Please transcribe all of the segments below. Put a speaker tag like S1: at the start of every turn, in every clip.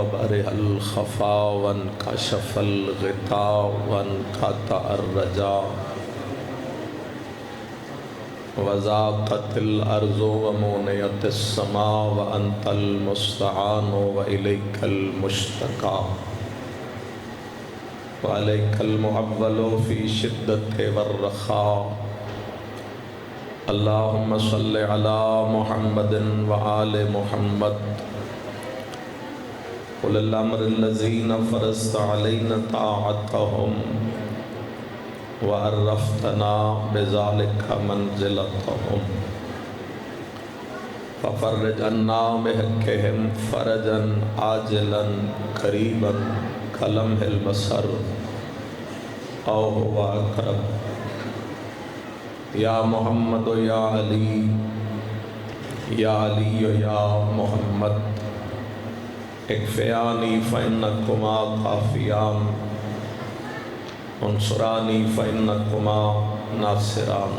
S1: وبرئ الخفا وانكشف الغطاء وانقطع الرجاء وضاقت الأرض ومنعت السماء وأنت المستعان وإليك المشتكى وعليك المعول في شدة والرخاء اللهم صل على محمد وآل محمد أولي الأمر الذين فرضت علينا طاعتهم وعرفتنا بذلك منزلتهم ففرج عنا بحقهم فرجا عاجلا قريبا كلمح البصر أو هو أقرب یا محمد و یا علی و یا محمد اکفیانی فإنکما کافیان انصرانی فإنکما ناصران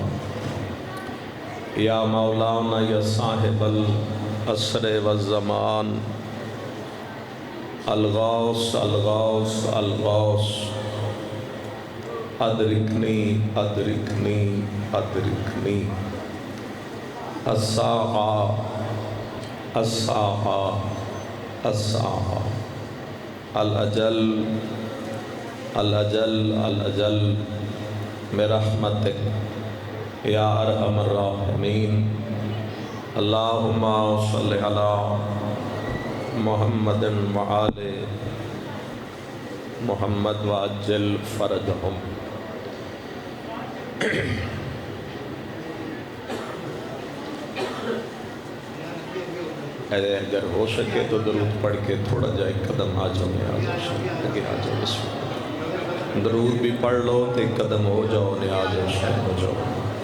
S1: یا مولانا یا صاحب العصر والزمان الغوث الغوث الغوث ادرکنی ادرکنی ادرکنی الساعة الساعة الساعة الأجل الأجل الأجل برحمتك يا أرحم الراحمين اللهم صل على محمد وآل محمد وعجل فرجهم اگر ہو سکے تو درود پڑھ کے تھوڑا جائے قدم آ جاؤ نیاز ہو سکے آ جاؤ بسم اللہ درود بھی پڑھ لو تو قدم ہو جاؤ نیاز ہو شاید ہو جاؤ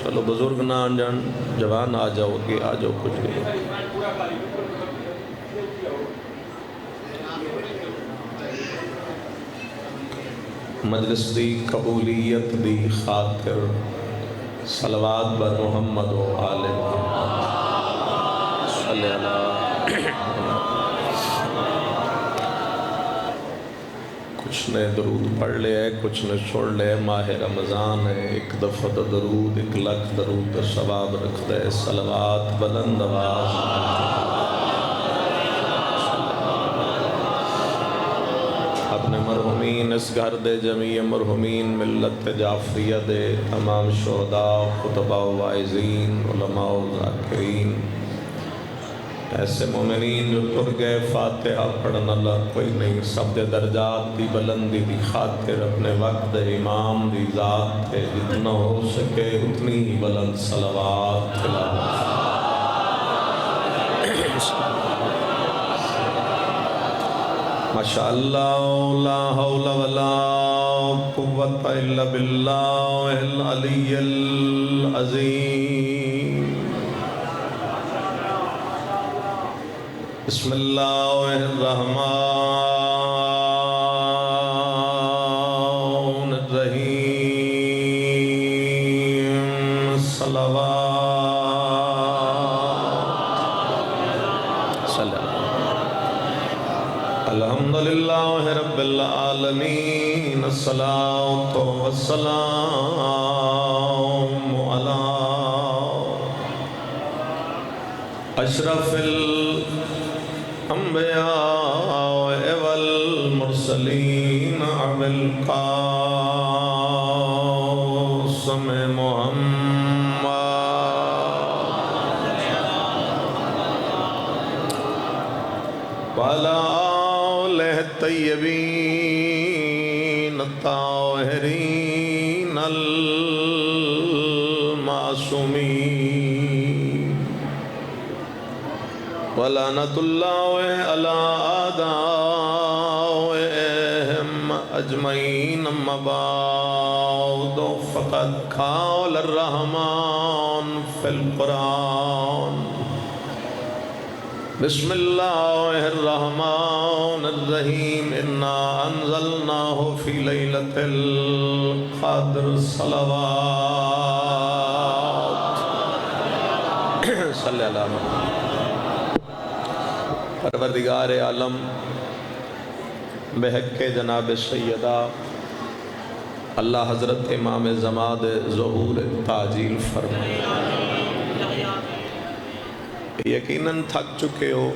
S1: چلو بزرگ نہ آ جان جوان آ جاؤ کہ آ جاؤ کچھ نہیں مجلس دی قبولیت دی خاطر صلوات بر محمد و آل محمد صلی اللہ کچھ نے درود پڑھ لے ہے کچھ نے چھوڑ لے ماہ رمضان ہے ایک دفعہ درود 1,00,000 درود کا ثواب رکھ دے صلوات بلند آواز اپنے مرحومین اس گھر دے جمیع مرحومین ملت جعفریہ دے تمام شہداء خطباء و واعظین علماء و ذاکرین ایسے مومنین جو تر گئے فاتحہ پڑھنا اللہ کوئی نہیں سب دے درجات دی بلندی دی خاطر اپنے وقت امام دی ذات ہے جتنا ہو سکے اتنی ہی بلند صلوات ماشاءاللہ لا حول ولا قوة الا باللہ العلی العظیم بسم اللہ الرحمن الرحیم صلوات الحمدللہ رب العالمین الصلاة والسلام علی اشرف الانبیاء والمرسلین ابو القاسم محمد وعلى آلہ الطیبین الطاہرین المعصومین ولعنت اللہ علی اعدائہم اجمعین اما بعد فقد قال الرحمن فی القرآن بسم اللہ الرحمن الرحیم انا انزلناہ فی لیلۃ القدر صلوات صلی اللہ علیہ وسلم پروردگار عالم بحق جناب سیدہ اللہ حضرت امام زماد ظہور تعجیل فرمائے۔ یقیناً تھک چکے ہو،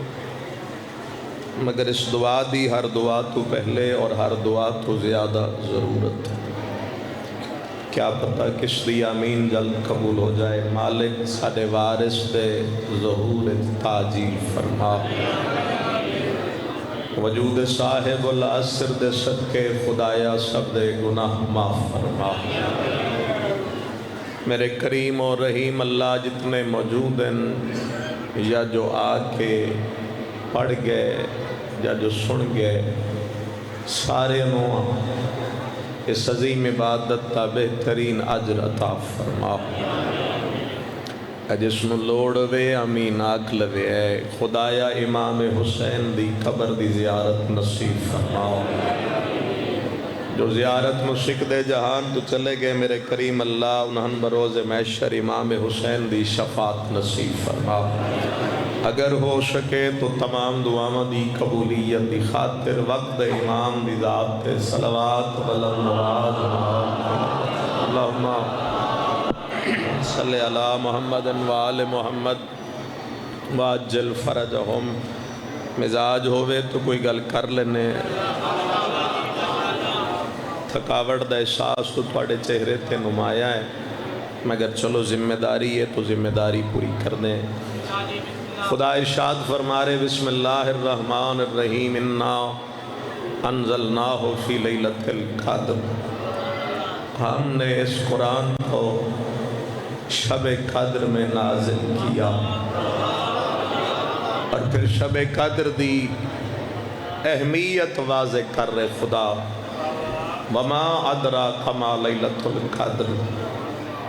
S1: مگر اس دعا دی ہر دعا تو پہلے اور ہر دعا تو زیادہ ضرورت ہے۔ کیا پتہ کس دی آمین جلد قبول ہو جائے۔ مالک ساڈے وارث دے ظہور تعجیل فرما۔ وجود صاحب العصر دے صدقے خدایا سب دے گناہ معاف فرما۔ میرے کریم اور رحیم اللہ جتنے موجود ہیں یا جو آ کے پڑھ گئے یا جو سن گئے، سارے نوں اس عظیم عبادت تا بہترین اجر عطا فرما۔ جس نو لوڑ وے امین آکھ لوے اے خدایا امام حسین دی قبر دی زیارت نصیب فرماؤ۔ جو زیارت مشرق دے جہان تو چلے گئے میرے کریم اللہ، انہاں بروز محشر امام حسین دی شفاعت نصیب فرماؤ۔ اگر ہو سکے تو تمام دعاواں دی قبولیت دی خاطر وقت امام دی ذات تے صلوات بلند آواز اللہم صلی علی محمد وآل محمد واجل فرجہم۔ مزاج ہوئے تو کوئی گل کر لینے، تھکاوٹ دا احساس تو تھوڑے چہرے تے نمایاں ہے، مگر چلو ذمہ داری ہے تو ذمہ داری پوری کر دیں۔ خدا ارشاد فرما رہے بسم اللہ الرحمن الرحیم انا انزلناہ فی لیلۃ القدر، ہم نے اس قرآن کو شب قدر میں نازل کیا۔ اور پھر شب قدر دی اہمیت واضح کر رہے خدا، وما ادراک ما لیلۃ القدر،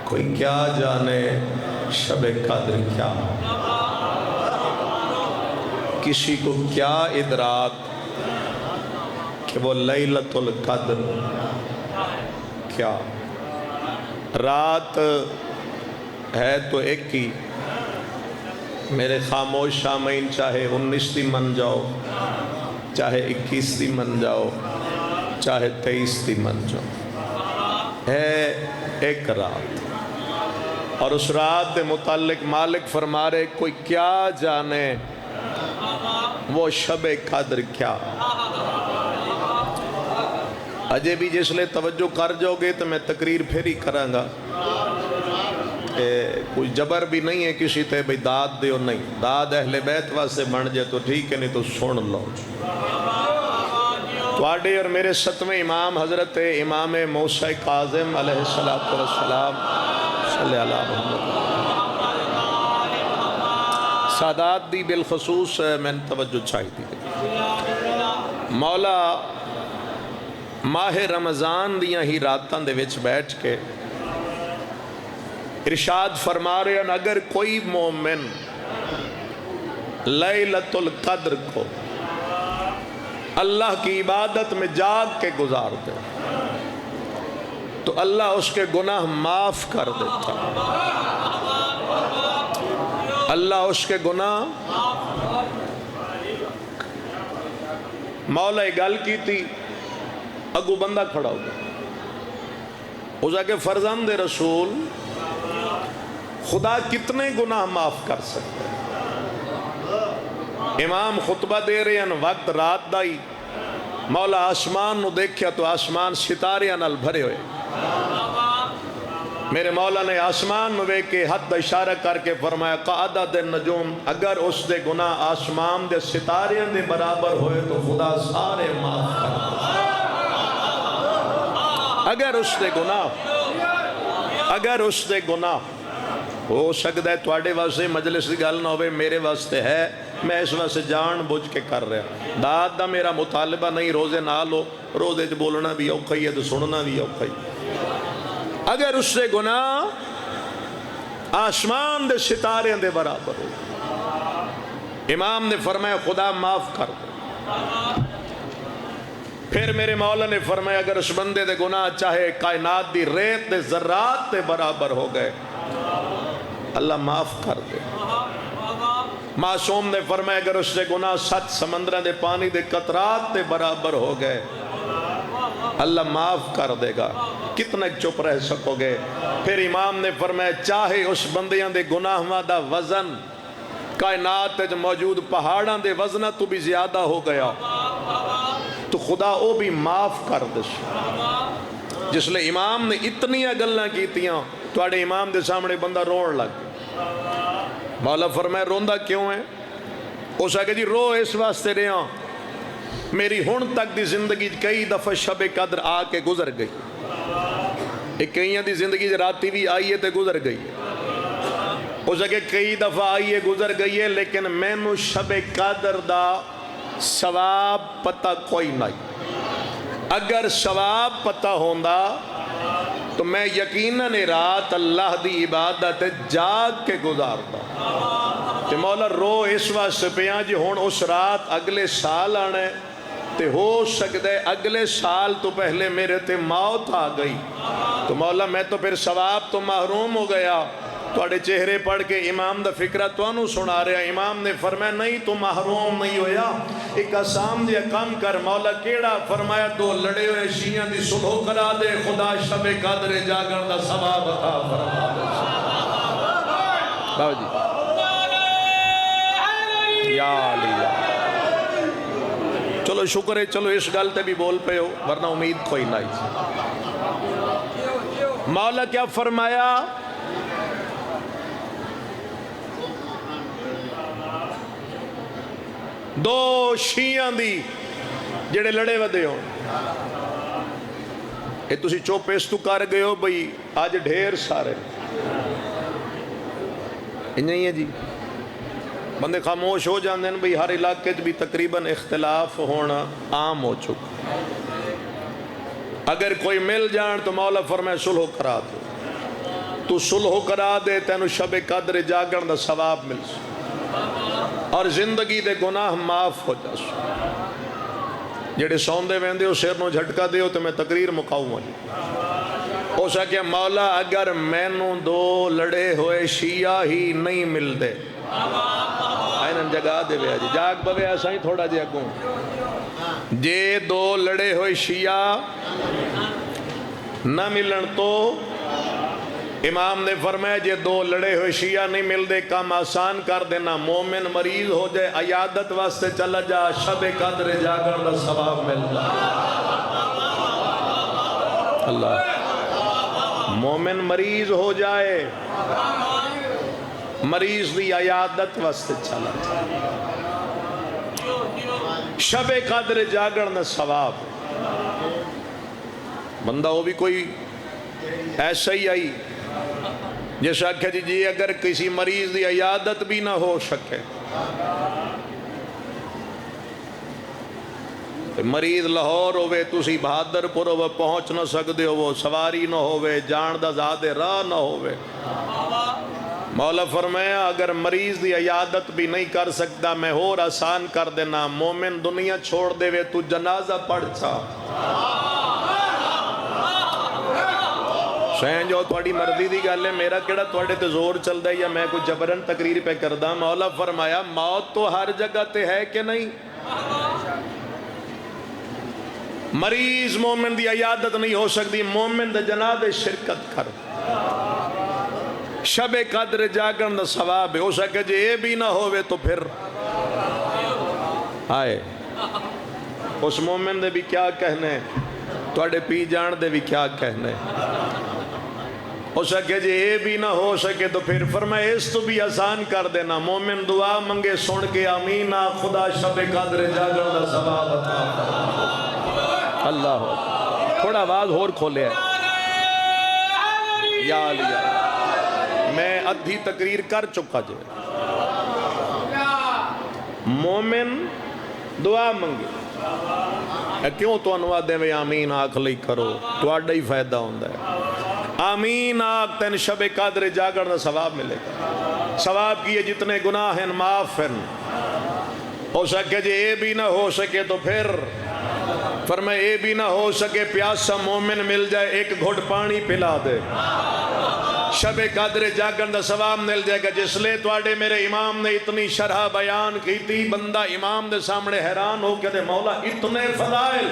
S1: کوئی کیا جانے شب قدر کیا، کسی کو کیا ادراک کہ وہ لیلۃ القدر کیا۔ رات ہے تو ایک ہی، میرے خاموش شامعین چاہے 19 دی من جاؤ، چاہے 21 دی من جاؤ، چاہے 23 دی من جاؤ، ہے ایک رات۔ اور اس رات دے متعلق مالک فرما رہے کوئی کیا جانے وہ شب قدر کیا۔ اجے بھی جس لئے توجہ کر جاؤ گے تو میں تقریر پھر ہی کراں گا، کوئی جبر بھی نہیں ہے کسی تے بھئی داد دیو، نہیں، داد اہل بیت واسے بن جائے تو ٹھیک ہے، نہیں تو سن لو۔ تواڈے اور میرے ستویں امام حضرت امام موسیٰ کاظم علیہ السلام صلی اللہ محمد سادات دی بالخصوص میں توجہ چاہی دی۔ مولا ماہ رمضان دیاں ہی راتاں دے وچ بیٹھ کے ارشاد فرما رہے ہیں اگر کوئی مومن لیلۃ القدر کو اللہ کی عبادت میں جاگ کے گزار دے تو اللہ اس کے گناہ معاف کر دیتا، اللہ اس کے گناہ۔ مولا گل کی تھی، اگو بندہ کھڑا ہو گیا، اس کے فرزند رسول خدا کتنے گناہ معاف کر سکتے ہیں۔ امام خطبہ دے رہے ہیں، وقت رات دائی، مولا آسمان نو دیکھیا تو آسمان ستاریاں نال بھرے ہوئے۔ میرے مولا نے آسمان نو وے کے حد اشارہ کر کے فرمایا قعدد النجوم، اگر اس دے گناہ آسمان دے ستاریاں دے برابر ہوئے تو خدا سارے معاف کر دے۔ اگر اس دے گناہ ہو سکتا ہے تواڈے واسطے مجلس دی گل نہ ہوئے، میرے واسطے ہے، میں اس واسطے جان بوجھ کے کر رہا۔ داد دا میرا مطالبہ نہیں، روزے نہ لو، روزے چ بولنا بھی اوکھا ہی ہے تو سننا بھی اوکھا ہی۔ اگر اس سے گناہ آسمان دے ستارے دے برابر ہو، امام نے فرمایا خدا معاف کر دے۔ پھر میرے مولا نے فرمایا اگر اس بندے دے گناہ چاہے کائنات دی ریت دے ذرات دے برابر ہو گئے، اللہ معاف کر دے۔ معصوم نے فرمایا اگر اس سے گناہ 7 سمندروں دے پانی دے قطرات تے برابر ہو گئے اللہ معاف کر دے گا، کتنا چپ رہ سکو گے؟ پھر امام نے فرمایا چاہے اس بندیاں دے گناہاں دا وزن کائنات جو موجود پہاڑاں دے وزنہ تو بھی زیادہ ہو گیا تو خدا او بھی معاف کر دس۔ جس لئے امام نے اتنی گلاں کیتیاں توڑے امام دے سامنے بندہ روڑ لگ مولا فرمایا روندہ کیوں ہے؟ اس آگے جی رو اس واسطے رہاں میری ہن تک دی زندگی کئی دفعہ شب قدر آ کے گزر گئی، ایک کئیاں دی زندگی راتی بھی آئیے تے گزر گئی ہے، اس آگے کئی دفعہ آئیے گزر گئی ہے، لیکن میں نو شب قدر دا ثواب پتہ کوئی نہیں۔ اگر ثواب پتہ ہوندہ تو میں یقیناً رات اللہ دی عبادت جاگ کے گزارتا تے مولا رو اس واسطے پیاں جی ہون اس رات اگلے سال آنے تے ہو سکتے اگلے سال تو پہلے میرے تے موت آ گئی تو مولا میں تو پھر ثواب تو محروم ہو گیا۔ توڑے چہرے پڑھ کے امام دا فکرہ تو انہوں سنا رہا، امام نے فرمایا نہیں تو محروم نہیں ہویا، ایک آسام دیا کام کر مولا کیڑا؟ فرمایا تو لڑے ہوئے شیعہ دی صلح کرا دے، خدا شب قدر جاگن دا ثواب عطا فرما دے۔ بابا جی یا علی چلو شکر ہے، چلو اس گل تے بھی بول پہ ہو ورنہ امید کوئی نہیں۔ مولا کیا فرمایا؟ دو شیعہ دی جڑے لڑے ودے ہو اے تسی چوپیس تو کر گئے ہو بھئی آج ڈھیر سارے انہیں ہے جی بندے خاموش ہو جاندے ہیں بھئی ہر علاقے بھی تقریباً اختلاف ہونا عام ہو چکا، اگر کوئی مل جان تو مولا فرمائے صلح کرا دے، تو صلح کرا دے تینو شب قدر جاگن دا ثواب مل سو اور زندگی دے گناہ معاف ہو جا سو۔ جڑے سوندے ویندے ہو سیر نو جھٹکا دے ہو تو میں تقریر مکاؤں گا۔ ہو سکے مولا اگر میں نو دو لڑے ہوئے شیعہ ہی نہیں مل دے آئینن جگہ دے بے آجی جاگ بوے ایسا ہی تھوڑا جی اگوں جے دو لڑے ہوئے شیعہ نہ ملن تو امام نے فرمایا جے دو لڑے ہوئے شیعہ نہیں مل دے کام آسان کر دینا، مومن مریض ہو جائے عیادت واسطے چلا جا شب قدر جاگر دا ثواب مل جا۔ اللہ مومن مریض ہو جائے مریض دی عیادت واسطے چلا جا شب قدر جاگر دا ثواب۔ بندہ ہو بھی کوئی ایسا ہی آئی جیسا کہ جی اگر کسی مریض دی عیادت بھی نہ ہو سکے مریض لاہور ہوئے تسی بہادر پور ہوئے پہنچ نہ سکتے ہو، وہ سواری نہ ہوئے جان دا زیادہ راہ نہ ہوئے، مولا فرمایا اگر مریض دی عیادت بھی نہیں کر سکتا میں اور آسان کر دینا، مومن دنیا چھوڑ دے وے تو جنازہ پڑھ چا سین جو تھوڑی مردی دی گالے میرا کیڑا تھوڑے تے زور چل دے یا میں کوئی جبرن تقریر پہ کردہ۔ مولا فرمایا موت تو ہر جگہ تے ہے کہ نہیں؟ مریض مومن دی عیادت نہیں ہو سکتی، مومن دے جنازے شرکت کر شب قدر جاگن دا ثواب ہے۔ ہو سکے جے اے بھی نہ ہوئے تو پھر آئے اس مومن دے بھی کیا کہنے، توڑے پی جان دے بھی کیا کہنے۔ ہو سکے جے اے بھی نہ ہو سکے تو پھر فرمائے اس تو بھی آسان کر دینا، مومن دعا منگے سن کے آمین خدا شب قدر جاگن دا ثواب عطا فرما۔ اللہ ہو تھوڑا آواز اور کھولے ہے یا علی میں ادھی تقریر کر چکا جے مومن دعا منگے کیوں تو انواع دے میں آمین آنکھ لئی کرو تو آڈا ہی فائدہ ہوندہ ہے، آمین آنکھ تین شب قدر جاگر دا ثواب ملے گا، ثواب کیے جتنے گناہ ہیں معاف ہیں۔ ہو سکے جے اے بھی نہ ہو سکے تو پھر فرمائے اے بھی نہ ہو سکے پیاسا مومن مل جائے ایک گھٹ پانی پلا دے شب قدر جاگن دا ثواب مل جائے گا. جس لئے توڑے میرے امام نے اتنی شرح بیان کی تھی, بندہ امام دے سامنے حیران ہو کہ مولا اتنے فضائل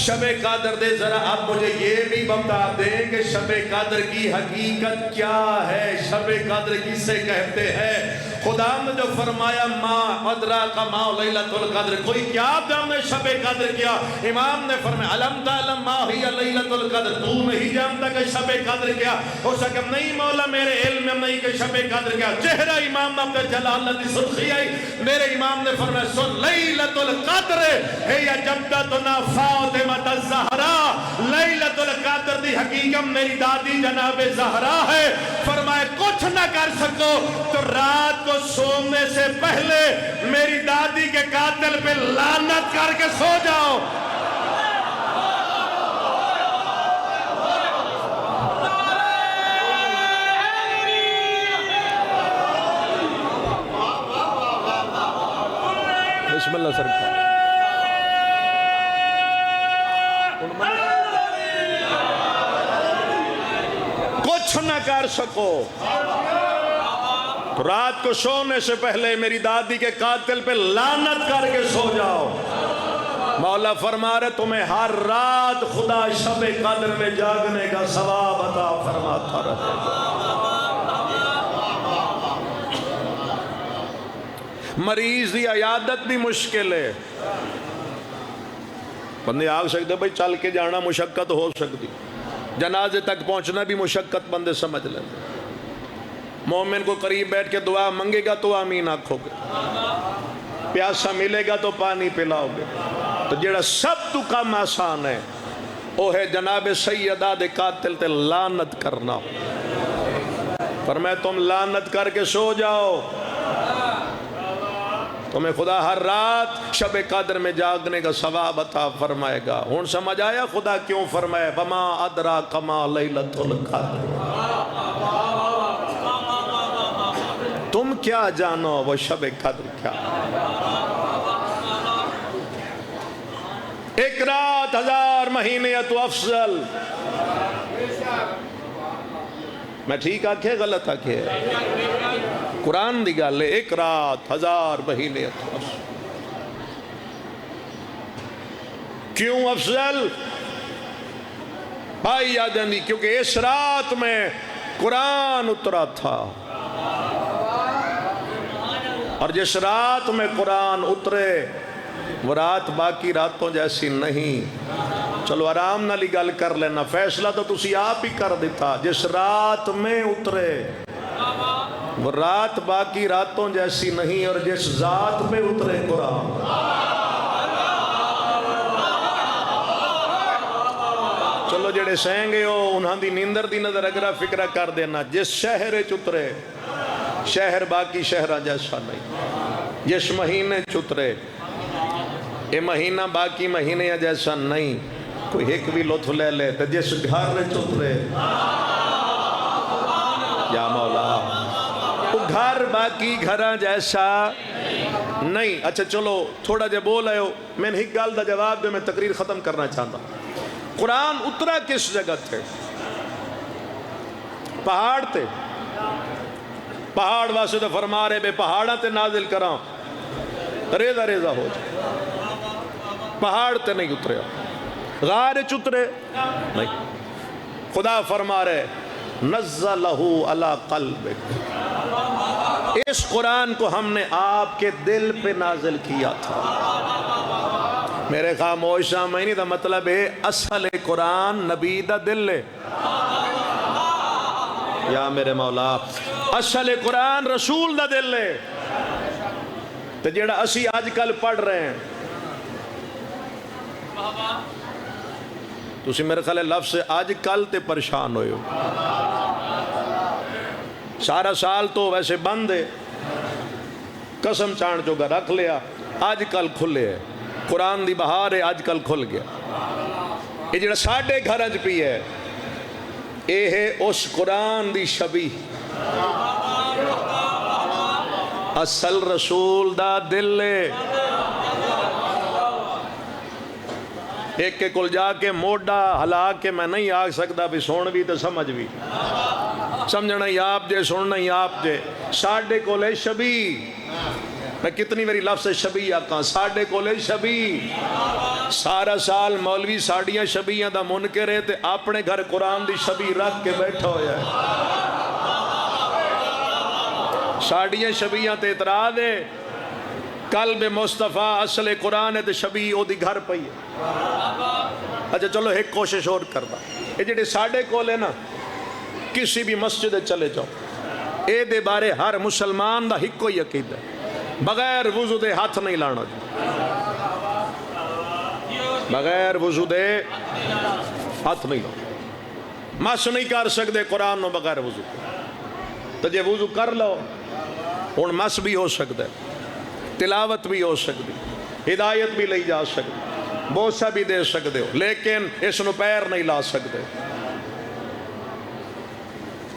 S1: شب قدر دے. ذرا آپ مجھے یہ بھی بتا دیں کہ شب قدر کی حقیقت کیا ہے, شب قدر کسے کہتے ہیں؟ خدا نے جو فرمایا ما ادراک ما لیلۃ القدر, کوئی کیا جانے شب قدر کیا؟ امام نے فرمایا علم تعلم ما ہی لیلۃ القدر, تو نہیں جانتا کہ شب قدر کیا؟ ہو سکے نہیں مولا میرے علم میں نہیں کہ شب قدر کیا. چہرہ امام نے جلال کی سرخی آئی. میرے امام نے فرمایا سن لیلۃ القدر ہے یا جبدتنا فاطمہ الزہرا, لیلۃ القدر دی حقیقت میری دادی جناب زہرا ہے. فرمایا کچھ نہ کر سکو تو رات کو سونے سے پہلے میری دادی کے قاتل پہ لعنت کر کے سو جاؤ. بسم اللہ سر. کچھ نہ کر سکو تو رات کو سونے سے پہلے میری دادی کے قاتل پہ لعنت کر کے سو جاؤ. مولا فرما رہے تمہیں ہر رات خدا شب قدر میں جاگنے کا ثواب عطا فرماتا رہے. مریض دی عیادت بھی مشکل ہے. بندے آگ سکتے بھائی چل کے جانا مشقت ہو سکتی, جنازے تک پہنچنا بھی مشقت بندے سمجھ لیتے. مومن کو قریب بیٹھ کے دعا منگے گا تو آمین آکھو گے, پیاسا ملے گا تو پانی پلاؤ گے. تو جڑا سب تو کام آسان ہے وہ ہے جناب سیدہ دے قاتل تے لعنت کرنا. فرمایا تم لعنت کر کے سو جاؤ, تمہیں خدا ہر رات شب قدر میں جاگنے کا ثواب عطا فرمائے گا. ہن سمجھ آیا خدا کیوں فرمائے وما ادراک ما لیلۃ القدر, تم کیا جانو وہ شب قدر کیا؟ ایک رات 1000 مہینے تو افضل. میں ٹھیک آکھے غلط آکھے؟ قرآن دی گل ہے, ایک رات 1000 مہینے تو افضل. کیوں افضل؟ بھائی یاد آندی کیونکہ اس رات میں قرآن اترا تھا, اور جس رات میں قرآن اترے وہ رات باقی راتوں جیسی نہیں. چلو آرام نالی گل کر لینا, فیصلہ تو تسی آپ ہی کر دیتا. جس رات میں اترے وہ رات باقی راتوں جیسی نہیں, اور جس ذات میں اترے قرآن. چلو جڑے سہیں گے ہو انہاں دی نیندر دی نظر اگرہ فکرہ کر دینا. جس شہر چترے شہر باقی شہرہ جیسا نہیں, جس مہینے چترے یہ مہینہ باقی مہینے جیسا نہیں. کوئی ایک بھی لطف لے لے. تو جس گھر چترے یا مولا وہ گھر باقی گھرہ جیسا نہیں. اچھا چلو تھوڑا جے بول آئے ہو, میں نے ایک گال دا جواب دے, میں تقریر ختم کرنا چاہتا. قرآن اترا کس جگہ تھے؟ پہاڑ تھے. پہاڑ واسے تو فرما رہے بے پہاڑاں تے نازل کراں ریزہ ریزہ ہو جائے. پہاڑ تے نہیں اترے, غار چترے نہیں. خدا فرما رہے نزلہ علی قلبک, اس قرآن کو ہم نے آپ کے دل پہ نازل کیا تھا. میرے خاموش سامعین دا مطلب ہے اصل قرآن نبی دا دل ہے. یا میرے مولا اصل قرآن رسول دا دل ہے. تو جڑا اسی آج کل پڑھ رہے ہیں, تو اسی میرے خیال لفظ سے آج کل تے پریشان ہوئے ہو. سارا سال تو ویسے بند ہے, قسم چاند جو گا رکھ لیا, آج کل کھلے ہے. قرآن دی بہار ہے, آج کل کھل گیا. یہ جڑا ساڑھے گھرج پی ہے, اے ہے اس قرآن دی شبیہ. اصل رسول دا دل ہے. ایک کے کل جا کے موڈا ہلا کے میں نہیں آگ سکتا بھی سون بھی تو سمجھ بھی. سمجھنا ہی آپ جے، سننا ہی آپ جے. ساڈے کولے شبی، میں کتنی میری لفظ شبی آکاں، ساڈے کولے شبی. سارا سال مولوی ساڑیاں شبیاں دا منکر ہے تے اپنے گھر قرآن دی شبی رکھ کے بیٹھا ہویا ہے. ساڑیاں شبیاں تے اعتراض ہے، قلب مصطفیٰ اصل قرآن ہے تے شبی او دی گھر پئی ہے. اچھا چلو ایک کوشش اور کردا، یہ جڑے ساڑے کولے نا، کسی بھی مسجد چلے جاؤ، اے دے بارے ہر مسلمان دا ہکو ہی عقیدہ ہے، بغیر وضو دے ہاتھ نہیں لانا جی، بغیر وضو دے ہاتھ نہیں لانا. مس نہیں کر سکتے قرآن نو بغیر وضو تو جے وضو کر لو ہن مس بھی ہو سکتا ہے، تلاوت بھی ہو سکتی، ہدایت بھی لئی جا سکتی، بوسہ بھی دے سکتے ہو، لیکن اس نو پیر نہیں لا سکتے.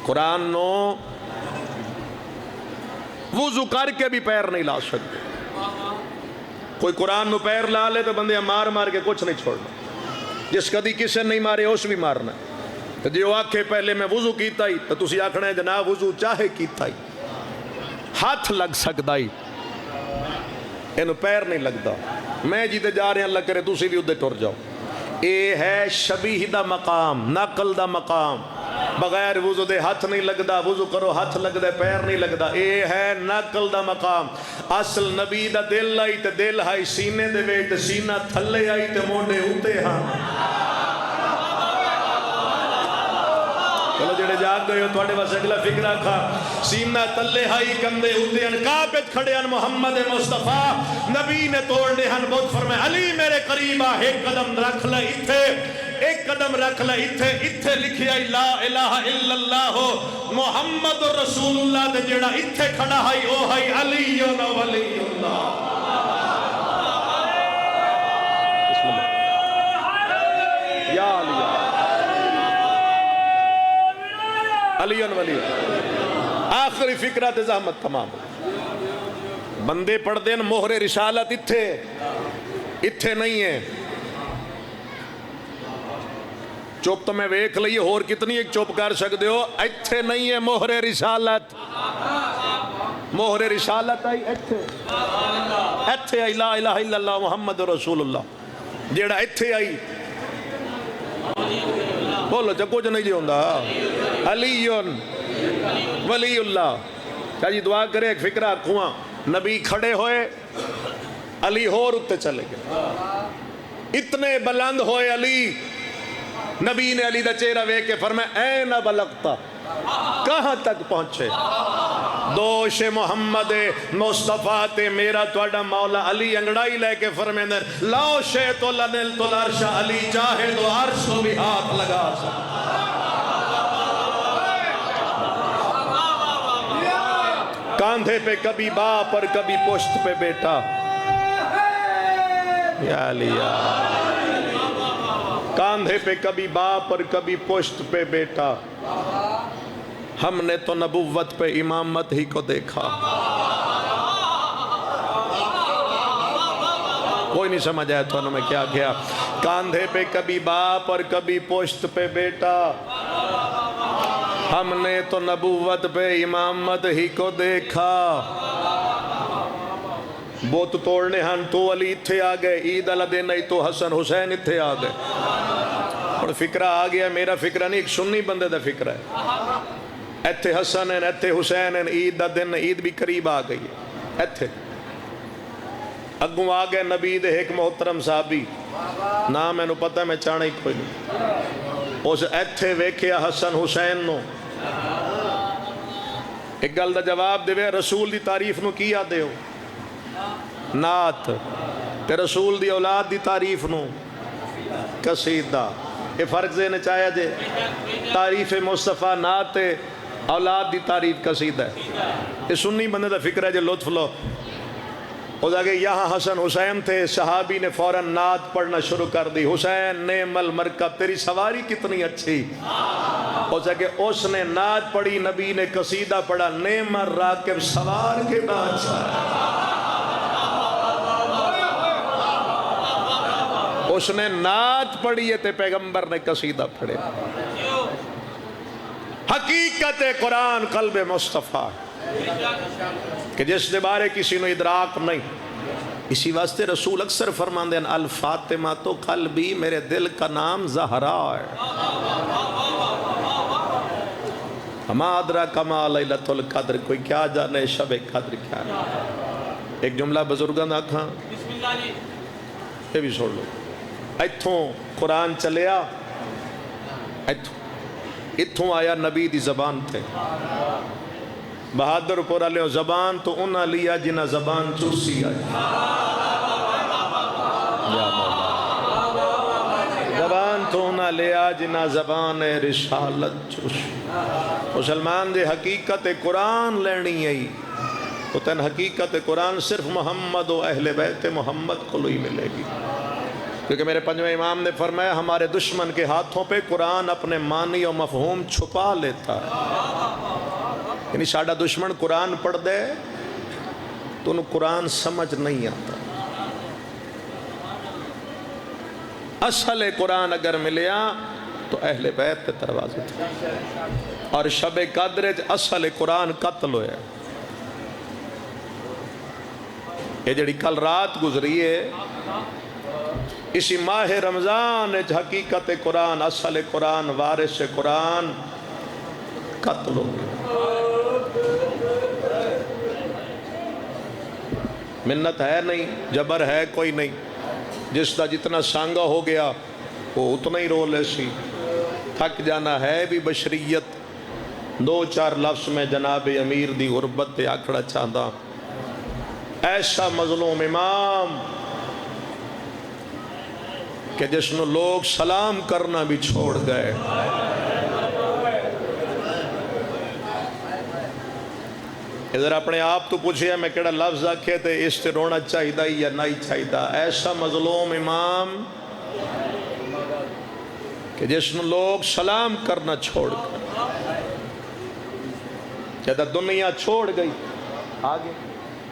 S1: قرآن نو وضو کر کے بھی پیر نہیں لا سکتے. کوئی قرآن نو پیر لا لے تو بندے مار مار کے کچھ نہیں چھوڑنا. جس کدی کسے نہیں مارے اس بھی مارنا. تو جو آکھے پہلے میں وضو کیتا ہی تو تسی آکھنا ہے جناب وضو چاہے کیتا ہی، ہاتھ لگ سکتا ہی، اینو پیر نہیں لگتا. میں جیتے جا رہے ہیں اللہ کرے تسی بھی ادھے ٹر جاؤ. اے ہے شبیہ دا مقام، نقل دا مقام. بغیر وضو دے ہاتھ نہیں لگدا، وضو کرو ہاتھ لگدا، پیر نہیں لگدا. اے ہے نقل دا مقام. اصل نبی دا دل آئی تے دل آئی سینے دے ویٹ، سینہ تھلے آئی تے موڈے ہوتے ہاں. چلو جڑے جاگ گئے ہو تھوڑے بس اگلا فکر رکھا. سینہ تلے ہائی کندے ہوتے ہیں، کعبت کھڑے ہیں محمد مصطفیٰ، نبی نے توڑنے ہیں بہت فرمائے علی میرے قریب آ، ایک قدم رکھ لے اتھے، ایک قدم رکھ لے اتھے، اتھے لکھیا لا الہ الا اللہ محمد رسول اللہ دے جڑا اتھے کھڑا ہے او ہے علی ولی اللہ. بسم اللہ یا علی علی ولی. آخری فکرہ تے زحمت تمام. بندے پڑھ دین مہر رسالت اتھے اتھے نہیں ہے. چوپ تو میں ویکھ لئیے اور کتنی ایک چوپ کر سکتے ہو، اتھے نہیں ہے مہر رسالت. مہر رسالت آئی اتھے، اتھے آئی لا الہ الا اللہ محمد رسول اللہ. جیڑا اتھے آئی بولو جا کچھ نہیں جی ہوندہ علی ولی اللہ. کیا جی دعا کرے ایک فکرہ کھواں نبی کھڑے ہوئے علی ہور اتے چلے گئے، اتنے بلند ہوئے علی. نبی نے علی دا چہرہ وے کے فرمایا این بلغتا، کہاں تک پہنچے؟ دوش محمد مصطفیٰ تے میرا توڑا مولا علی انگڑائی لے کے فرمائے لاؤ شیطو لنلت العرش، علی چاہے تو عرش کو بھی ہاتھ لگا سکتا. کاندھے پہ کبھی باپ اور کبھی پشت پہ بیٹا، یا علی کاندھے پہ کبھی باپ اور کبھی پشت پہ بیٹا. ہم نے تو نبوت پہ امامت ہی کو دیکھا. کوئی نہیں سمجھ آیا تو میں کیا کیا. کاندھے پہ کبھی باپ اور کبھی پشت پہ بیٹا، ہم نے تو نبوت پہ امامت ہی کو دیکھا. بوت توڑنے ہن تو علی اتھے آ گئے، عید اللہ دن نہیں تو حسن حسین اتھے آ گئے. اور فکرہ آ گیا، میرا فکرہ نہیں، ایک سنی بندے دا فکرہ ہے. ایتھے حسن ہیں، ایتھے حسین ہیں، عید دا دن، عید بھی قریب آ گئی ہے. ایتھے اگوں آ گئے نبی دے ایک محترم صحابی، نام میں نو پتہ میں چاہنا ہی کوئی نہیں. اس ایتھے ویکھیا حسن حسین نو، ایک گل دا جواب دے رسول دی تعریف نو کی آدھے ہو؟ نعت. تے رسول دی اولاد دی تعریف نو قصیدہ. یہ فرق ذہن چاہیا جے، تعریف مصطفیٰ نعت، اولاد دی تعریف قصیدہ ہے. یہ سنی بندے دا فکر ہے جے لطف لو. وہ کہ یہاں حسن حسین تھے، صحابی نے فوراً نعت پڑھنا شروع کر دی. حسین نعم المرکب، تیری سواری کتنی اچھی. وہ کہ اس نے نعت پڑھی، نبی نے قصیدہ پڑھا، نعم الراکب، سوار کے بادشاہ. اس نے نعت پڑھی ہے تے پیغمبر نے قصیدہ پڑھے. حقیقت قرآن قلب مصطفیٰ کہ جس دے بارے کسی نے ادراک نہیں. اسی واسطے رسول اکثر فرماندے ہیں الفاطمہ تو قلبی، میرے دل کا نام زہرا ہے. ہما ادرا کما لیلۃ القدر، کوئی کیا جانے شب قدر کیا ہے. ایک جملہ بزرگاں دا کھاں یہ بھی سن لو. ایتھوں قرآن چلیا، ایتھوں آیا نبی دی زبان تے. بہادر پورا لے زبان تو انہاں لیا جنہ زبان چوسی آئی. زبان تو انہاں لیا جنہ زبان رسالت چوسی. مسلمان دے حقیقت قرآن لینی آئی تو تن حقیقت قرآن صرف محمد و اہل بیت محمد کو ہی ملے گی. کیونکہ میرے پنجویں امام نے فرمایا ہمارے دشمن کے ہاتھوں پہ قرآن اپنے معنی و مفہوم چھپا لیتا ہے. یعنی ساڑھا دشمن قرآن پڑھ دے تو انہوں قرآن سمجھ نہیں آتا. اصل قرآن اگر ملیا تو اہل بیت کے دروازے تھے. اور شب قدر اصل قرآن قتل ہوئے. یہ جڑی کل رات گزری ہے اسی ماہ رمضان حقیقت قرآن، اصل قرآن، وارث قرآن قتل ہو گیا. منت ہے نہیں، جبر ہے کوئی نہیں. جس کا جتنا سانگا ہو گیا وہ اتنا ہی رو لے سی. تھک جانا ہے بھی بشریت. دو چار لفظ میں جناب امیر دی غربت تے آکھڑا چاہتا. ایسا مظلوم امام کہ جس نے لوگ سلام کرنا بھی چھوڑ گئے. ادھر اپنے آپ تو پوچھے میں کیڑا لفظ آکھے تھے اس سے رونا چاہیدہ یا نہیں چاہیدہ. ایسا مظلوم امام کہ جس نے لوگ سلام کرنا چھوڑ گئے. جب دنیا چھوڑ گئی آگے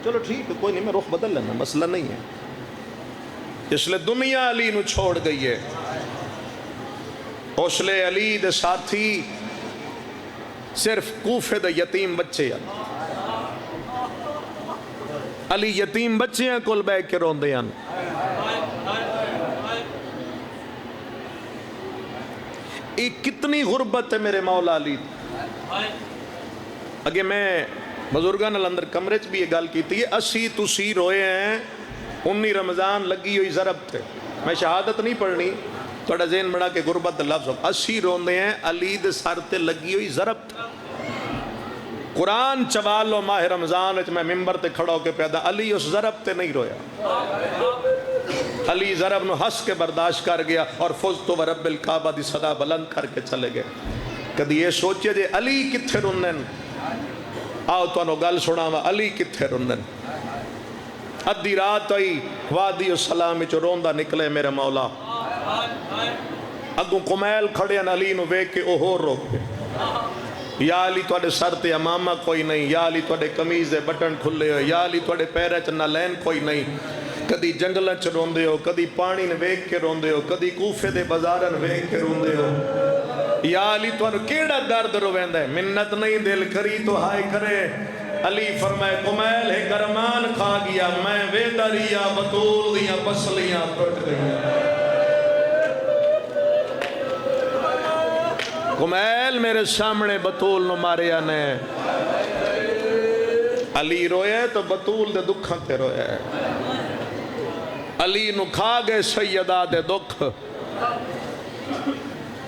S1: چلو ٹھیک ہے کوئی نہیں، میں رخ بدل لینا، مسئلہ نہیں ہے. اس لئے دنیا علی نو چھوڑ گئی ہے. اس لئے علی دے ساتھی صرف کوفے دے یتیم بچے ہیں. علی یتیم بچے ہیں کل بیٹھ کے روندے ہیں. ایک کتنی غربت ہے میرے مولا علی. اگے میں بزرگاں نال اندر کمرے چ بھی یہ گل کیتی ہے. اسی تسی روئے ہیں 19 رمضان لگی ہوئی ضرب تھے. میں شہادت نہیں پڑھنی، تھوڑا ذہن بڑھا کے غربت لفظ. اسی روندے ہیں علی دے سر تے لگی ہوئی ضرب تھے. قرآن چوالو ماہ رمضان میں ممبر تے کھڑا ہو کے پیدا. علی اس ضرب تے نہیں رویا. علی ضرب نو ہنس کے برداشت کر گیا اور فزتو ورب الکعبہ دی صدا بلند کر کے چلے گئے. کدی یہ سوچے جے علی کتھے رنن. آؤ تو انہوں گل سنا وا علی کتھے رنن. ادھی رات آئی وادی السلام چو روندہ نکلے میرے مولا. اگوں کمیل کھڑے ہیں علی نو ویک کے اوہور روک کے. یا علی توڑے سر تے امامہ کوئی نہیں. یا علی توڑے کمیز دے بٹن کھلے ہوئے. یا علی توڑے پیرے چ نالین کوئی نہیں. کدی جنگلہ چ روندے ہو، کدی پانی نے ویک کے روندے ہو، کدی کوفے دے بازارن ویک کے روندے ہو. یا علی توڑے کیڑا درد رویندہ ہے. منت نہیں دل کری تو ہائے کرے. علی فرمائے کمیل ہے گرمان کھا گیا، میں وے دریا بطول دیا پسلیاں پرٹ گئی. کمیل میرے سامنے بطول نو ماریا نے. علی روئے تو بطول دے دکھاں تے روئے. علی نو کھا گئے سیدہ دے دکھ.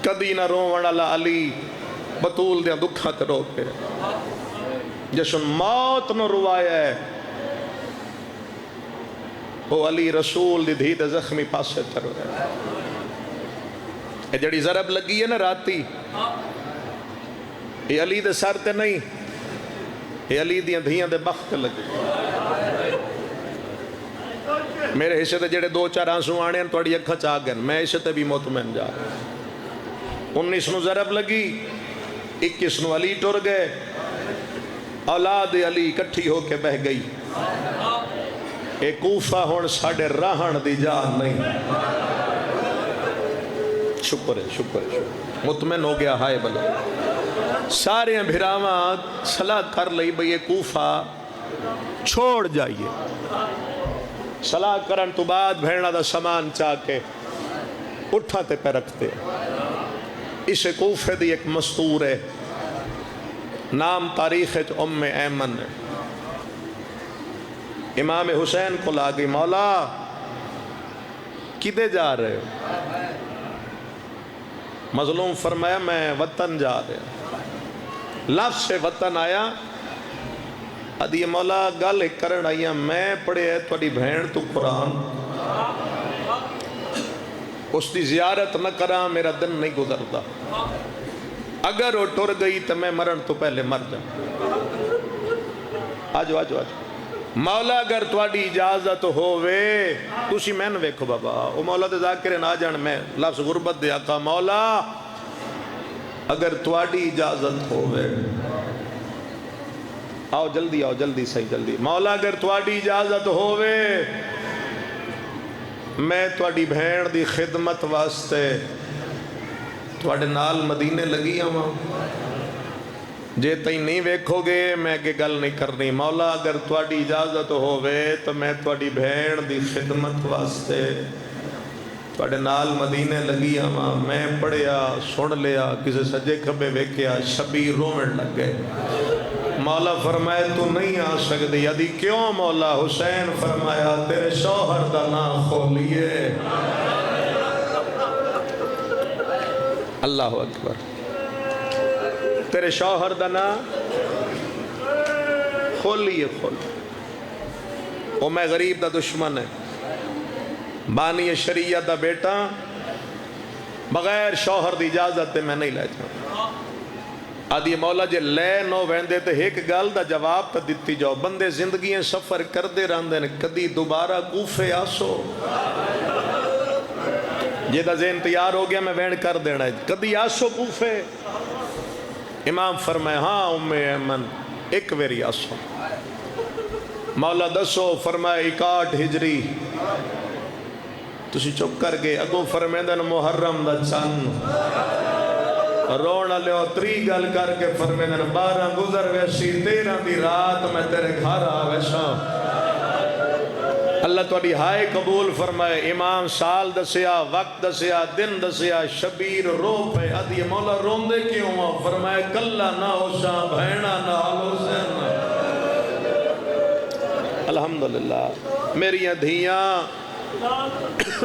S1: کدی نہ روون والا علی بطول دے دکھاں تے رو کے. جسن موت نو روایا ہے وہ علی رسول دی دھی دے زخمی پاسے تے روئے. یہ جڑی ضرب لگی ہے نا راتی، یہ علی دے سر تے نہیں، یہ علی دیاں دھیاں دے بخت لگی. میرے حصے تے جڑے 2-4 آنسو آنے ہیں توڑی اکھا چاہ گئے. میں حصے تے بھی مطمئن جا رہا. 19 نو ضرب لگی، 21 نو علی ٹر گئے. اولاد علی کٹھی ہو کے بہ گئی. اے کوفہ ہون ساڑے راہن دی جان نہیں. شکر ہے شکر ہے مطمئن ہو گیا. ہائے بلا سارے بھراواں صلاح کر لئی بھئی یہ کوفہ چھوڑ جائیے. صلاح کرن تو بعد بھیڑا دا سامان چاہ کے اٹھا تے پہ رکھتے. اس کوفے دی ایک مستور ہے، نام تاریخ ام ایمن ہے. امام حسین کو لاگئی، مولا کدے جا رہے ہو؟ مظلوم فرمایا میں وطن جا رہا. لفظ سے وطن آیا. ادھی مولا گل ایک کرن آئیا، میں پڑھے ہے توڑی بھین تو قرآن، اس دی زیارت نہ کرا میرا دن نہیں گزرتا. اگر وہ ٹر گئی تو میں مرن تو پہلے مر جاؤں. آجو آجو آجو. مولا اگر تواڈی اجازت ہووے تسی میں نے ویکھو بابا. او مولا دے ذاکرین آ جان، میں لفظ غربت دے آقا، مولا اگر تواڈی اجازت ہووے، آؤ جلدی آؤ جلدی صحیح جلدی. مولا اگر تواڈی اجازت ہووے میں تواڈی بھین دی خدمت واسطے تواڈے نال مدینے لگی آواں. جے تئیں نہیں ویکھو گے میں کہ گل نہیں کرنی. مولا اگر تواڈی اجازت ہووے تو میں تواڈی بھین دی خدمت واسطے تواڈے نال مدینے لگی آواں. میں پڑھیا سن لیا، کسے سجے کھبے ویکھیا، شبیر رومن لگ گئے. مولا فرمائے تو نہیں آ سکتی. ادھی کیوں مولا؟ حسین فرمایا تیرے شوہر دا نام کھولیے. اللہ اکبر. تیرے شوہر دا نام کھولیے کھولیے. او میں غریب دا دشمن ہے، بانی شریعت دا بیٹا، بغیر شوہر دی اجازت دے میں نہیں لے جاؤں. آدھی مولا جے لے نو ویندے تے ایک گل دا جواب تا دیتی جاؤ. بندے زندگیاں سفر کر دے رہندے نے، کدی دوبارہ کوفے آسو. جے دا ذہن تیار ہو گیا میں وین کر دینا ہے، کدی آسو کوفے. امام فرمائے ہاں ام ایمن ایک ویری آسو. مولا دسو. فرمائے 61 ہجری. تسی چپ کر گئے. اگو فرمیندن محرم دا چند رونا لیو. 3 گل کر کے فرمیندن 12 گزر ویسی 13 دی رات میں تیرے گھر آویسا. اللہ تواڈی ہائے قبول فرمائے. امام سال دسیا، وقت دسیا، دن دسیا. شبیر رو پہ. ادھی مولا روندے کیوں ہوا؟ فرمائے کلا نہ ہوسا بھینا نہ حسین. الحمدللہ میری دھیاں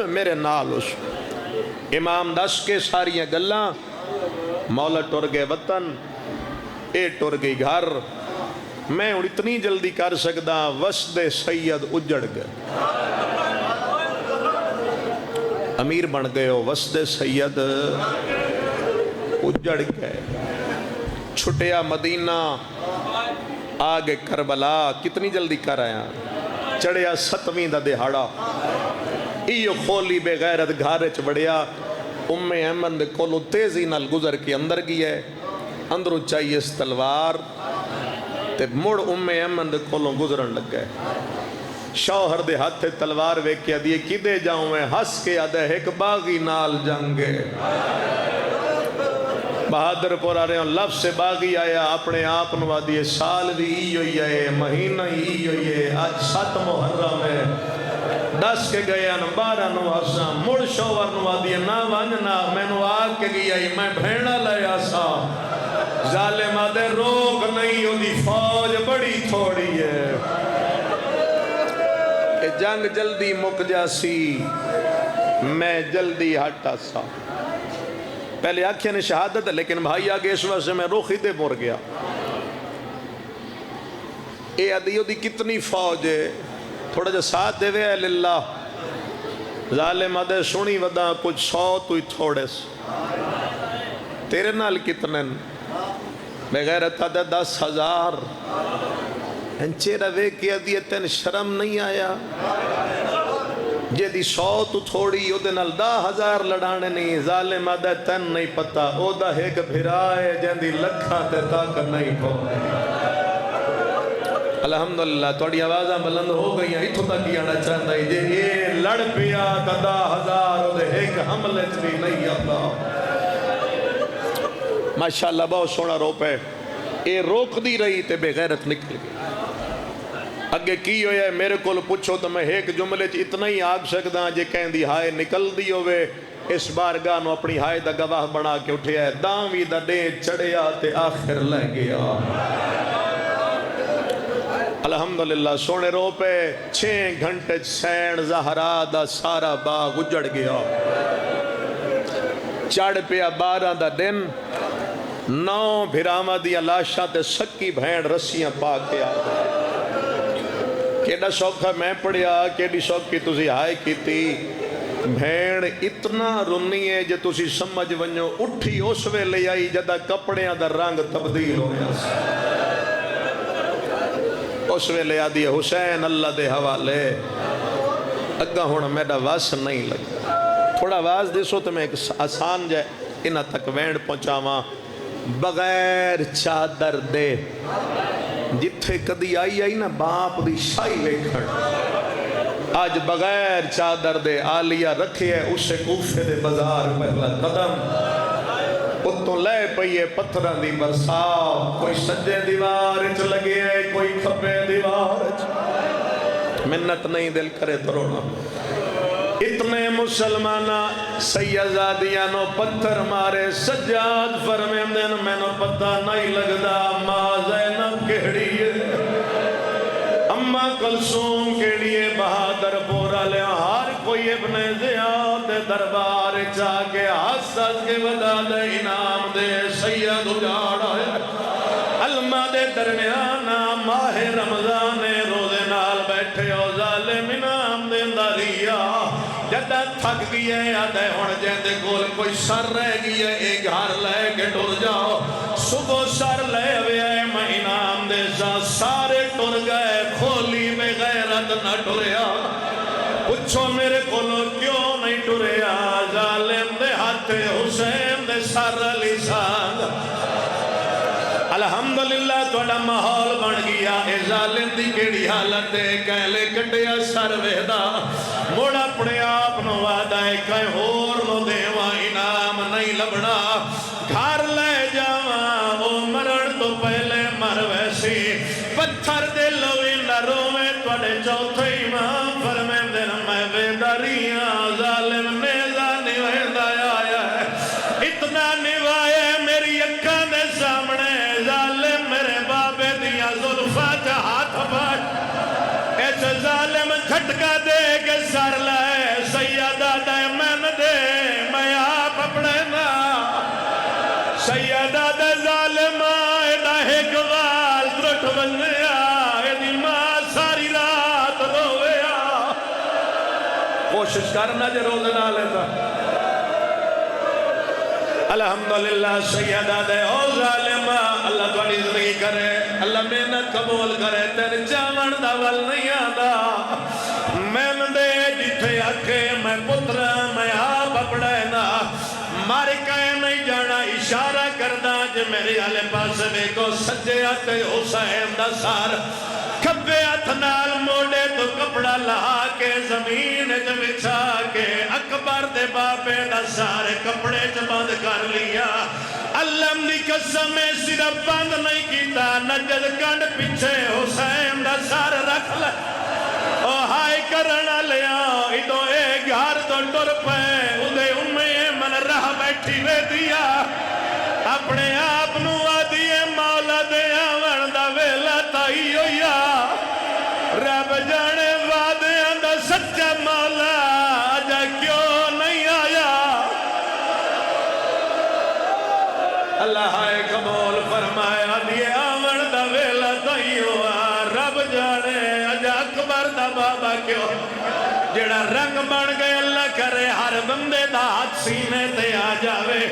S1: میرے نال اس. امام دس کے ساریاں گلاں. مولا ٹر گئے وطن، اے ٹر گئی گھر. میں ہوں اتنی جلدی کر سکدا وسد سید اجڑ گئے. امیر بن گئے ہو، وسد سید اجڑ گئے. چھٹیا مدینہ، آگے کربلا. کتنی جلدی کر آیا. چڑھیا 7ویں دا دہاڑا. ایو کھولی بے غیرت گھارے چبڑیا. ام ایمن دے کولو تیزی نال گزر کے اندر گیا ہے. اندروں چاہیے اس تلوار تے مڑ ام ایمن دے کولو گزرن لگ گئے. شوہر دے ہاتھ تلوار ویک کے دیئے کدے جاؤں میں؟ ہس کے آدھے ایک باغی نال جنگے. بہادر پور آ رہے ہیں. لفظ سے باغی آیا اپنے آپ نوا دیئے سال بھی ای ہوئی ہے، مہینہ ای ہوئی ہے. آج 7 محرم ہے. 10 کے گئے ان 12 نو آسا. مڑ شوہر نوا دیئے نہ وانجنا میں نو آگ کے گیا ہی میں بھیڑا لے آسا. ظالم آدھے روک نہیں ہو دی فوج بڑی تھوڑی ہے. کہ جنگ جلدی مک جاسی میں جلدی ہٹا سا. پہلے آنکھیں نے شہادت ہے لیکن بھائی آگے اس وقت سے میں روخی دے مر گیا. اے ادیو دی کتنی فوج ہے، تھوڑا جا ساتھ دے وے للہ. ظالم آدھے سنی ودا کچھ 100 تو ہی تھوڑے سے. تیرے نال کتنے بغیرت آدھے 10,000. چیرہ وے کیا دیئے تین شرم نہیں آیا. جے دی 100 تو تھوڑی او دے نال 10,000 لڑانے نہیں. ظالم آدھے تین نہیں پتا او دا ایک بھرائے جن دی لکھاں تے تاک نہیں کو. الحمدللہ توڑی آوازاں بلند ہو گئی ہیں. اتھو تک آنا چاہتا ہے جے یہ لڑ پیا تا 10,000 او دے ایک حملے بھی نہیں آتا. ماشاءاللہ بہت سونا روپ ہے. اے روک دی رہی تے بے غیرت نکل گئی. اگے کی ہویا ہے میرے کو پوچھو تو میں ایک جملے اتنا ہی آگ سکدا جے کہیں دی ہائے نکل دی ہوئے. اس بارگاہ نو اپنی ہائے دا گواہ بنا کے اٹھیا ہے. داویں دا ڈے چڑھیا تے آخر لے گیا. الحمدللہ سونے رو پہ 6 گھنٹے سین زہرا دا سارا باغ اجڑ گیا. چڑھ پیا 12 دا دن. 9 بھراواں دیا لاشاں تے سکی بھین رسیاں پا کے آ گئے. کیڑا سوکھا میں پڑھیا کیڑی سوکھی تسی ہائے کیتی. بھین اتنا رنی ہے جے تسی سمجھ ونجو اٹھی اس ویلے آئی جدا کپڑیاں دا رنگ تبدیل ہویا. اس ویلے آدھی حسین اللہ دے حوالے. اگا ہونا میڈا واس نہیں لگا. تھوڑا واز دیسو تو میں ایک آسان جائے انہا تک وینڈ پہنچاواں. بغیر چادر دے جتھے کدی آئی نا باپ دی شائی ویکھن. آج بغیر چادر دے آلیہ رکھے ہے اسے کوفے دے بازار پہلا قدم. اتوں لے پئیے پتھران دی برسات. کوئی سجے دیوار اچ لگے ہے کوئی کھپے دیوار اچ. منت نہیں دل کرے تو رونا. اتنے مسلمانہ سیدزادیاں پتھر مارے. سجاد فرمے دن میں نو پتہ نہیں لگدا ماں زینب کہڑی ہے اماں کلثوم کہڑی ہے. بہادر پورا لیا ہر کوئی ابن زیاد دربار چاہ کے حسد کے ودا دے انعام دے. سید اجاڑا ہے علمہ دے درمیان ماہ رمضان روزے نال بیٹھے او ظالم انعام دے داریا. جدہ تھک گیا ہے آدھے ہون جیندے کول کوئی سر رہ گیا ہے ایک گھر لے کے ٹر جاؤ. صبح سر لے ہوئے میں انعام دے سارے ٹر گئے. کھولی میں غیرت نہ ٹریا. پوچھو میرے کولو کیوں نہیں ٹریا. ظالم دے ہاتھ حسین دے سر علی سانگ. الحمدللہ توڑا ماحول بن گیا. اے ظالم دی کیڑی حالت ہے کہلے کٹیا سر ویدہ موڑا اپنے آپ نو وعدہ ہے کہیں ہور نو دیوا انعام نہیں لبنا. گھر لے جاواں وہ مرن تو پہلے مر ویسی. پتھر دے لوی نہ روے توڑے چوتھے امام فرمے دن میں ویداریاں. ظالم نیزہ نویدہ آیا ہے اتنا نوائے میری اکھاں دے سامنے. ظالم میرے بابے دیا ظلفہ جا ہاتھ پاٹ. ایسے ظالم جھٹکا دے کے سر لائے. سیدہ دے من دے میں آپ اپنے نا. سیدہ دے ظالم آئے دا ایک وال ترٹ بنیا. ایدی ماں ساری رات رویا. کوشش کرنا جے روزے نہ لیتا. الحمدللہ سیدہ دے او ظالمہ اللہ تھوڑی زندگی کرے اللہ محنت قبول کرے. تیرے چاون دا ول نہیں آدھا میں دے جتھے آکھے میں پترہ میں آپ اپنے نا. مار کہے نہیں جانا اشارہ کردہ جے میرے آلے پاس میں کو سجے آتے حسین دا سار. کھبے اتنال موڑے تو کپڑا لہا کے زمین جو بچھا کے اکبر دے باپے دا سارے کپڑے جو بند کر لیا. علم دی قسم صرف بند نہیں کیتا نجد کنڈ پیچھے حسین دا سار رکھ لے. او ہائی کرنا لیا ادو ایک گھر تو ٹر پہ ادھے امی من رہ بیٹھی وے دیا. اپنے آپ نو آدھیے مولا دے آون دا ویلا تائی ہویا. رب جانے وعدیاں دا سچا مولا آجا کیوں نہیں آیا. اللہ ہے قبول فرمایا دیے آمن دا ویلا تائی ہوا. رب جانے آجا اکبر دا بابا کیوں. جڑا رنگ بن گئے اللہ کرے ہر بندے دا ہاتھ سینے تے آ جاوے.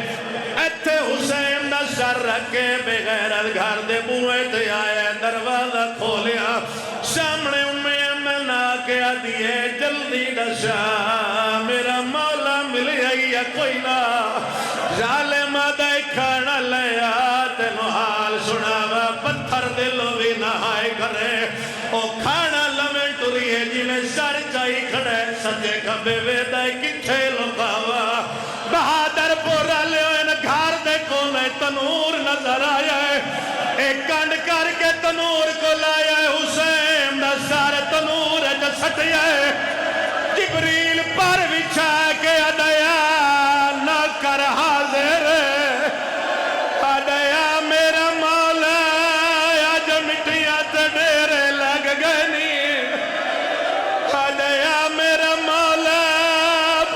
S1: ایتھے حسین دا سر رکھے بغیرت گھر دے بوئے تے آئے. دروازہ کھولیا سامنے امی امن آکے آدھیے جلدی دشا میرا مولا مل گئی ہے کوئی نہ. ظالم دے کھانا لیا تینو حال سناوا. پتھر دلو بھی نہائے کرے او کھانا لمن ٹریے جنہیں سر چاہی کھڑے سجے کھبے ویدہ کتھے لکاوا. بہادر پورا لیو ان گھار دے کونے تو تنور نظر آیا ہے، ایک کنڈ کر کے تنور کو لایا ہے، حسین دا سر تنور جو سٹیا ہے، جبریل پر بچھا کے ادیا نہ کر حاضر، ادیا میرا مولا آج مٹیاں تے ڈیرے لگ گئے نہیں، ادیا میرا مولا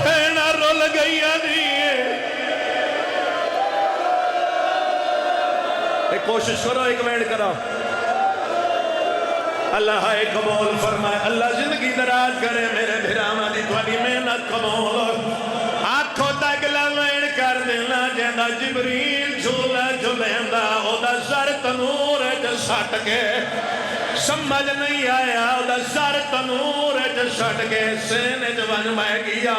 S1: پھینا رول گئی نہیں۔ ایک کوشش کرو، ایک وینڈ کرو، اللہ ہے قبول فرمائے، اللہ زندگی دراز کرے، میرے بھراما دی تھوڑی محنت قبول ہو، آنکھوں تک لوین کر دینا جیندہ جبریل جھولا جھولیندہ، او دا سر تنور جو سٹ کے سمجھ نہیں آیا، او دا سر تنور جو سٹ کے سینے جو بن میں گیا،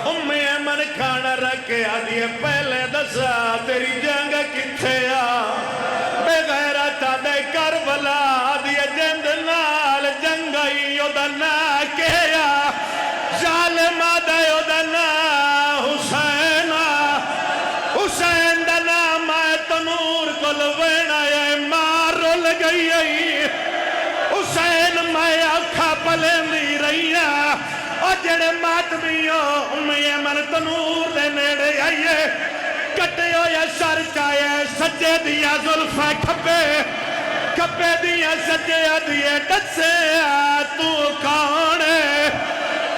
S1: ایمن کھانا رکھے آدھیے پہلے دسا تیری جنگ کتھے آ، بے غیرت دے کربلا آدھیے جند نال جنگئی او دا نا کیا، ظالم دے او دا نا حسین، حسین دا نام آئے تنور کو لوینا ہے، مارو لگئی ہے حسین میں آکھا پلے می رہی ہے، اور جڑے ماتمیوں ایمن تنور دے نیڑے آئیے، کٹے ہو یا سر چاہے سجے دیا ظلفہ کھپے، کھپے دیا سجے دیئے ڈسے تو کون ہے،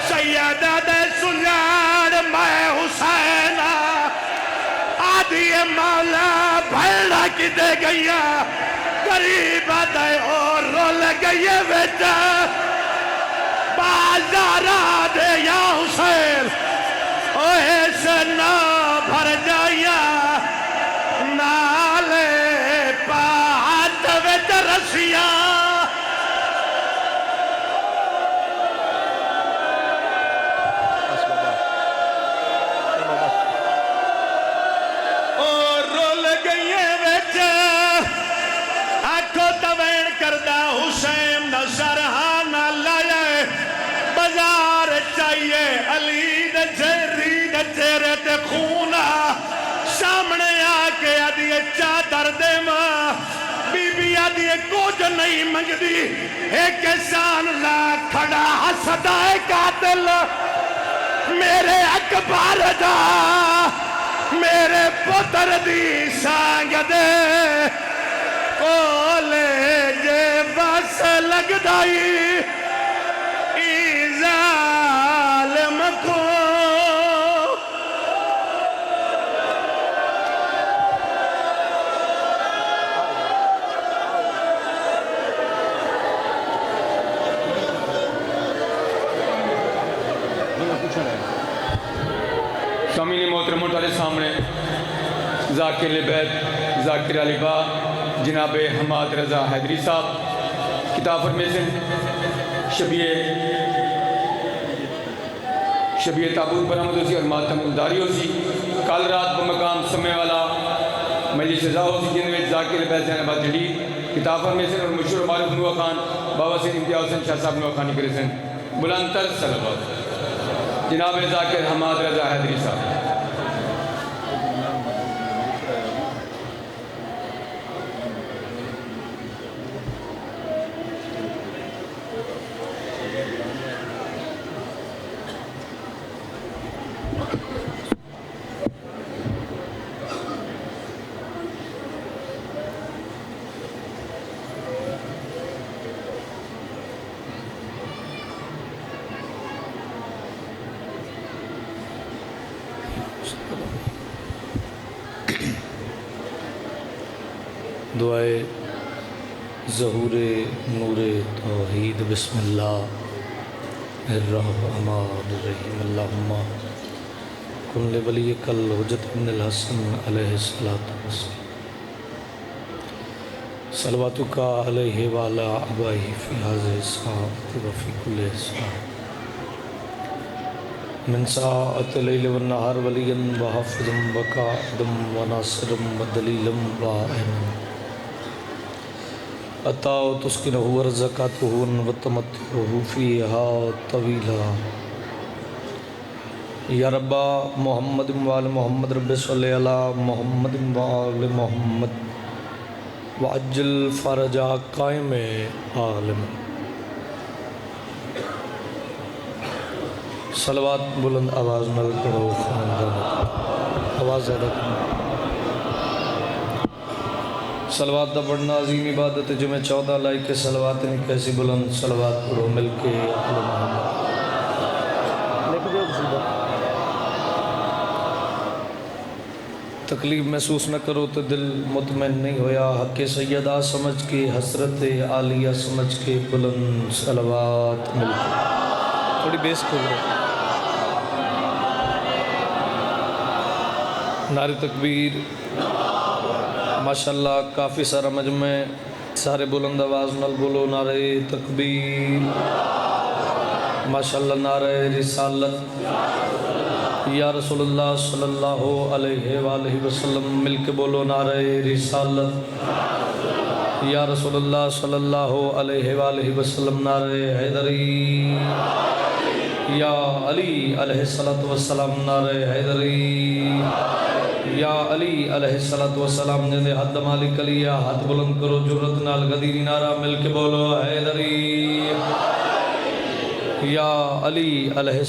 S1: سیدہ دے سجاڑ میں حسین، آدھیے مولا بھیڑا کی دے گیا، قریب آدھے اور رول گئے بیٹا، بازارہ دے یا حسین، اوہ سے نہ بھر جایا، نالے پات ویچ رسیاں، اور رول گئے بیچ آنکھوں توین کردہ حسین دا سرحانہ لائے، بازار چاہیے علی دے چہرے تے خونہ، سامنے آکے آدھیے چادر دے ماں، بی بی آدھیے کچھ نہیں منگ دی، ایک احسان لا کھڑا حسدائے قاتل، میرے اکبر دا میرے پتر دی سانگ دے، کولے جے بس لگ دائی ای ظالم کو،
S2: سامعین محترم مٹالے سامنے ذاکر بیت ذاکر علی با جناب حماد رضا حیدری صاحب کتاب فرمیشن شبیہ تابوت برآمد ہوسی اور ماتم داری ہوسی، کل رات بمقام سمے والا مجلس رضا ہوسی جن میں ذاکر بیت زین آباد جدید کتاب فرمیشن اور مشہور معروف نوح خان بابا سے امتیاز حسین شاہ صاحب نوح خانی کرسن بلندتر صلوات جناب ذاکر حماد رضا حیدری صاحب۔
S3: دعائے ظہور نور توحید بسم اللہ الرحمن الرحیم، اللہم کن لولیک الحجت ابن الحسن علیہ السلام، صلواتک علیہ وعلا آبائہ فی هذه الساعة وفی کل ساعة، من ساعة اللیل والنہار ولیا وحافظا وقائدا وناصرا ودلیلا وعینا، عطا تسکنہ ورزقاتہ وتمتعہ فیہا طویلا، یا ربا محمد وآل محمد رب صلی علی محمد وآل محمد وعجل فرجا قائم عالم. صلوات بلند آواز نل کرو خاندان آواز زیادہ کرو. صلوات دا پڑھنا عظیم عبادت ہے جو میں 14 لائی کے صلوات نہیں کیسی بلند صلوات پڑھو مل کے اہل محمد. تکلیف محسوس نہ کرو تو دل مطمئن نہیں ہویا. حق سیدہ سمجھ کے حسرت عالیہ سمجھ کے بلند صلوات مل کے تھوڑی بیس کرو. نعرہ تکبیر ماشاءاللہ کافی سارا مجمع سارے بلند آواز نال بولو نعرہ تکبیر ماشاءاللہ. نعرہ رسالت یا رسول اللہ صلی اللہ علیہ وآلہ وسلم مل کے بولو نعرہ رسالت یا رسول اللہ صلی اللہ علیہ وآلہ وسلم. نعرہ حیدری یا علی علیہ السلام. نعرہ حیدری یا علی علیہ السلام. جنہیں حد مالک علی ہاتھ بلند کرو جرت نال غدیری نعرہ مل کے بولو حیدری یا علی علیہ